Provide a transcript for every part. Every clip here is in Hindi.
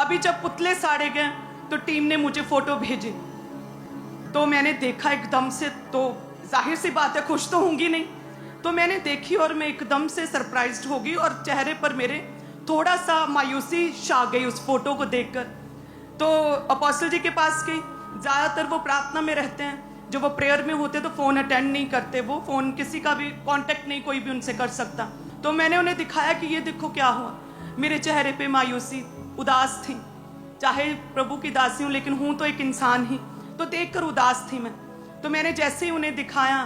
अभी जब पुतले साड़े गए तो टीम ने मुझे फोटो भेजी, तो मैंने देखा एकदम से, तो जाहिर सी बात है खुश तो होंगी नहीं, तो मैंने देखी और मैं एकदम से सरप्राइज्ड हो गई और चेहरे पर मेरे थोड़ा सा मायूसी छा गई उस फोटो को देखकर। तो अपोस्टल जी के पास गई, ज़्यादातर वो प्रार्थना में रहते हैं, जब वो प्रेयर में होते तो फ़ोन अटेंड नहीं करते, वो फ़ोन किसी का भी कांटेक्ट नहीं कोई भी उनसे कर सकता। तो मैंने उन्हें दिखाया कि ये देखो क्या हुआ, मेरे चेहरे पे मायूसी, उदास थी, चाहे प्रभु की दासी हूँ लेकिन हूँ तो एक इंसान ही, तो देखकर उदास थी मैं। तो मैंने जैसे ही उन्हें दिखाया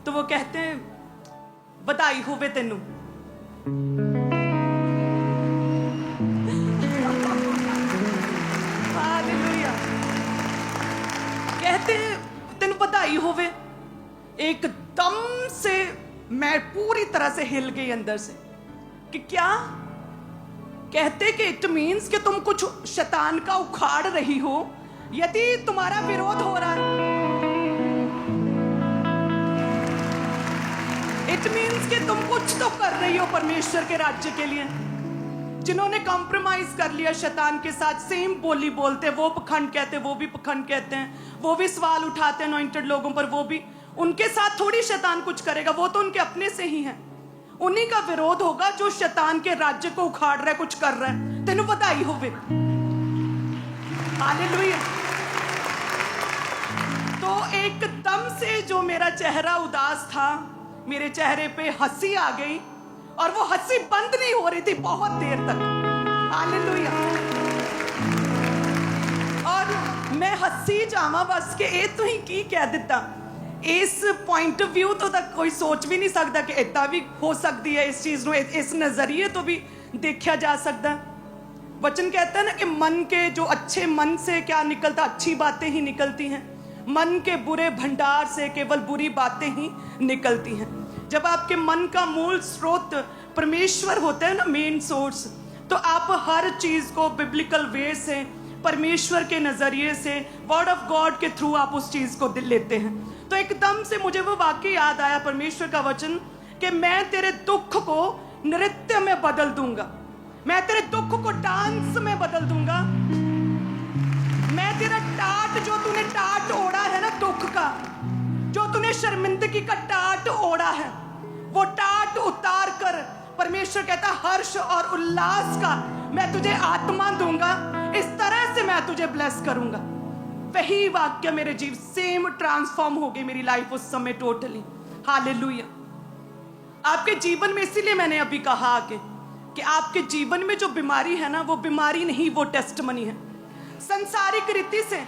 तो वो कहते हैं बधाई होवे तेनू। हालेलुया। कहते हैं तेनू बधाई होवे। एकदम से मैं पूरी तरह से हिल गई अंदर से कि क्या कहते कि इट मीन्स कि तुम कुछ शैतान का उखाड़ रही हो यदि तुम्हारा विरोध हो रहा है। इट मीन्स कि तुम कुछ तो कर रही हो परमेश्वर के राज्य के लिए। जिन्होंने कॉम्प्रोमाइज कर लिया शैतान के साथ, सेम बोली बोलते, वो पखंड कहते, वो भी पखंड कहते हैं, वो भी सवाल उठाते हैं अनॉइंटेड लोगों पर, वो भी, उनके साथ थोड़ी शैतान कुछ करेगा, वो तो उनके अपने से ही है। उन्हीं का विरोध होगा जो शैतान के राज्य को उखाड़ रहा है, कुछ कर रहा है। तेनू बधाई होवे। हालेलुया। तो एकदम से जो मेरा चेहरा उदास था, मेरे चेहरे पे हंसी आ गई और वो हंसी बंद नहीं हो रही थी बहुत देर तक। हालेलुया। और मैं हंसी जावा बस के ए तू ही की कह दिता। इस पॉइंट ऑफ व्यू तो तक कोई सोच भी नहीं सकता कि इतना भी हो सकती है, इस चीज को इस नजरिए तो भी देखा जा सकता। वचन कहता है ना कि मन के जो अच्छे मन से क्या निकलता, अच्छी बातें ही निकलती हैं। मन के बुरे भंडार से केवल बुरी बातें ही निकलती हैं। जब आपके मन का मूल स्रोत परमेश्वर होता है ना, मेन सोर्स, तो आप हर चीज को बिब्लिकल वे से, परमेश्वर के नजरिए से, वर्ड ऑफ गॉड के थ्रू आप उस चीज को लेते हैं। तो एकदम से मुझे वो वाक्य याद आया, परमेश्वर का वचन, कि मैं तेरे दुख को नृत्य में बदल दूंगा, मैं तेरे दुख को डांस में बदल दूंगा, मैं तेरा टाट, जो तूने टाट ओढ़ा है ना दुख का, जो तूने शर्मिंदगी का टाट ओढ़ा है, वो टाट उतार कर परमेश्वर कहता हर्ष और उल्लास का मैं तुझे आत्मा दूंगा, इस तरह से मैं तुझे ब्लेस करूंगा। वही वाक्य मेरे जीव सेम ट्रांसफॉर्म हो गई मेरी लाइफ उस समय टोटली। हालेलुया। आपके जीवन में, इसीलिए मैंने अभी कहा कि आपके जीवन में जो बीमारी है ना, वो बीमारी नहीं, वो टेस्टमनी है। संसारिक रीति से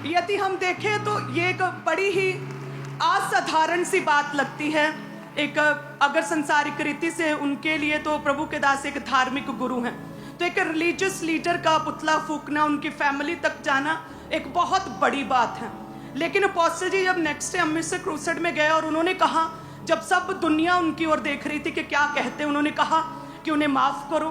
यदि हम देखें तो ये एक बड़ी ही असाधारण सी बात लगती है। एक अगर संसारिक रीति से उनके लिए तो प्रभु के दास एक धार्मिक गुरु हैं, तो एक रिलीजियस लीडर का पुतला फूकना, उनकी फैमिली तक जाना एक बहुत बड़ी बात है। लेकिन अपोस्टल जी जब नेक्स्ट डे अमृतसर क्रूसेड में गए और उन्होंने कहा, जब सब दुनिया उनकी ओर देख रही थी कि क्या कहते हैं, उन्होंने कहा कि उन्हें माफ करो,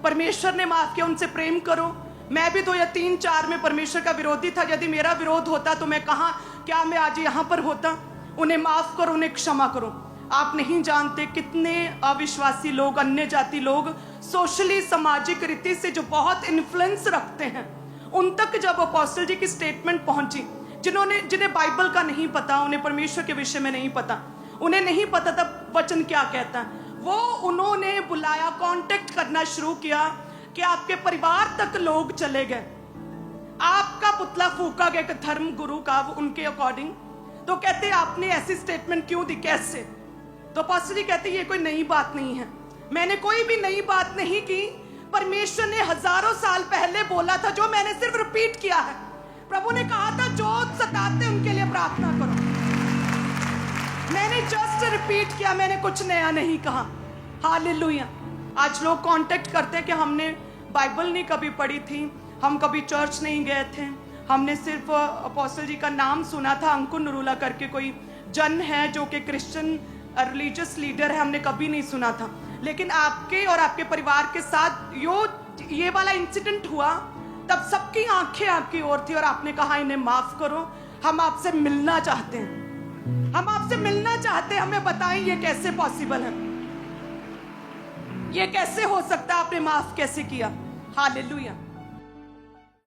परमेश्वर ने माफ किया, उनसे प्रेम करो। मैं भी 2003-4 में परमेश्वर का विरोधी था, यदि मेरा विरोध होता तो मैं कहाँ, क्या मैं आज यहाँ पर होता। उन्हें माफ करो, उन्हें क्षमा करो। आप नहीं जानते कितने अविश्वासी लोग, अन्य जाति लोग, सोशली सामाजिक रीति से जो बहुत इन्फ्लुएंस रखते हैं, उन तक जब अपोस्टल जी की स्टेटमेंट पहुंची, जिन्हें बाइबल का नहीं पता, उन्हें परमेश्वर के विषय में नहीं पता, उन्हें नहीं पता तब वचन क्या कहता है, वो उन्होंने बुलाया, कांटेक्ट करना शुरू किया कि आपके परिवार तक लोग चले गए, आपका पुतला फूका गया एक धर्म गुरु का, उनके अकॉर्डिंग। तो कहते आपने ऐसी स्टेटमेंट क्यों दी, कैसे? तो पास्टर जी कहते ये कोई नई बात नहीं है, मैंने कोई भी नई बात नहीं की, परमेश्वर ने हजारों साल पहले बोला था, जो मैंने सिर्फ रिपीट किया है। प्रभु ने कहा था जो सताते उनके लिए प्रार्थना करो, मैंने जस्ट रिपीट किया, मैंने कुछ नया नहीं कहा। हालेलुया। आज लोग कांटेक्ट करते हैं कि हमने बाइबल नहीं कभी पढ़ी थी, हम कभी चर्च नहीं गए थे, हमने सिर्फ अपोस्टल जी का नाम सुना था, अंकुर नरूला करके कोई जन है जो कि क्रिश्चियन रिलीजियस लीडर है, हमने कभी नहीं सुना था। लेकिन आपके और आपके परिवार के साथ ये वाला इंसिडेंट हुआ, तब सबकी आंखें आपकी ओर थी और आपने कहा इन्हें माफ करो, हम आपसे मिलना चाहते हैं, हम आपसे मिलना चाहते हैं, हमें बताएं ये कैसे पॉसिबल है, ये कैसे हो सकता है, आपने माफ कैसे किया। हालेलुया।